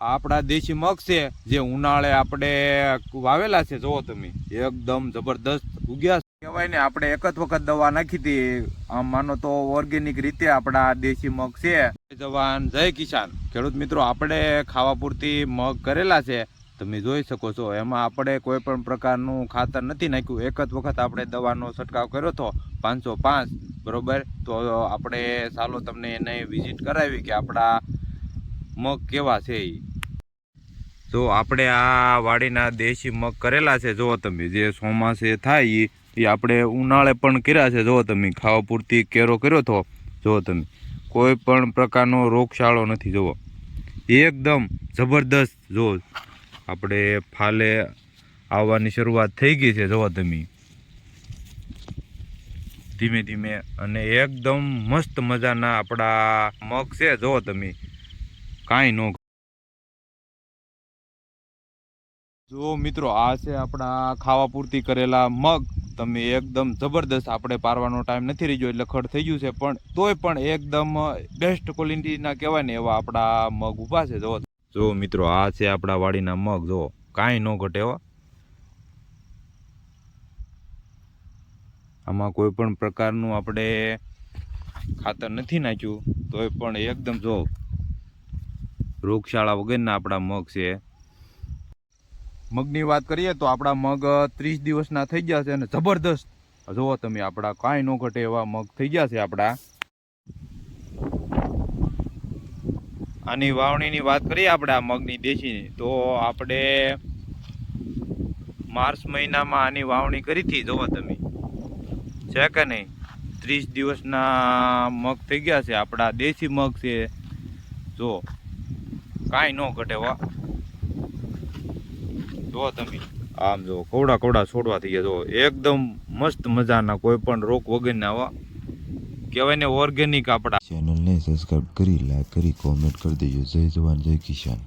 આપણા દેશી મગ છે જે ઉનાળે આપણે વાવેલા છે, જોવો તમે એકદમ જબરદસ્ત ઉગ્યા કહેવાય ને. આપણે એક જ વખત દવા નાખી હતી, આમ માનો તો ઓર્ગેનિક રીતે આપણા દેશી મગ છે. જય જવાન જય કિસાન. ખેડૂત મિત્રો, આપણે ખાવા પૂરતી મગ કરેલા છે, તમે જોઈ શકો છો. એમાં આપણે કોઈ પણ પ્રકારનું ખાતર નથી નાખ્યું. એક જ વખત આપણે દવાનો છંટકાવ કર્યો હતો 505, બરોબર. તો આપણે ચાલો તમને એને વિઝિટ કરાવી કે આપણા મગ કેવા છે. જો આપણે આ વાડીના દેશી મગ કરેલા છે, જો તમે જે ચોમાસે થાય એ આપણે ઉનાળે પણ કર્યા છે. જો તમે ખાવા પૂરતી કેરો કર્યો હતો, જો તમે કોઈ પણ પ્રકારનો રોગચાળો નથી. જુઓ એકદમ જબરદસ્ત. જો આપણે ફાલે આવવાની શરૂઆત થઈ ગઈ છે, જુઓ તમે ધીમે ધીમે, અને એકદમ મસ્ત મજાના આપણા મગ છે. જુઓ તમે કાંઈ ન. જો મિત્રો, આ છે આપણા ખાવા પૂરતી કરેલા મગ. તમે એકદમ જબરદસ્ત. આપણે પારવાનો ટાઈમ નથી રહી ગયો એટલે ખડ થઈ ગયું છે, પણ તોય પણ એકદમ બેસ્ટ ક્વોલિટીના કહેવાય ને એવા આપણા મગ ઊભા છે. જો મિત્રો, આ છે આપણા વાડીના મગ. જો કાંઈ ન ઘટે હો. આમાં કોઈ પણ પ્રકારનું આપણે ખાતર નથી નાખ્યું, તોય પણ એકદમ જો રોગશાળા વગરના આપણા મગ છે. મગની વાત કરીએ તો આપણા મગ 30 દિવસના થઈ ગયા છે અને જબરદસ્ત. જુઓ તમે આપણા કાંઈ ન ઘટે એવા મગ થઈ ગયા છે આપણા. આની વાવણીની વાત કરીએ આપણે આ મગની દેશીની, તો આપણે માર્ચ મહિનામાં આની વાવણી કરી હતી. જુઓ તમે છે કે નહીં, 30 દિવસના મગ થઈ ગયા છે આપણા દેશી મગ છે. જો કાંઈ ન ઘટે વા. જો તમે આમ જો કવડા કવડા છોડવા થઈ ગયા. જો એકદમ મસ્ત મજાના, કોઈ પણ રોગ વગરના આવા કહેવાય ને ઓર્ગેનિક. આપણા ચેનલને સબસ્ક્રાઇબ કરી, લાઈક કરી, કોમેન્ટ કરી દેજો. જય જવાન જય કિસાન.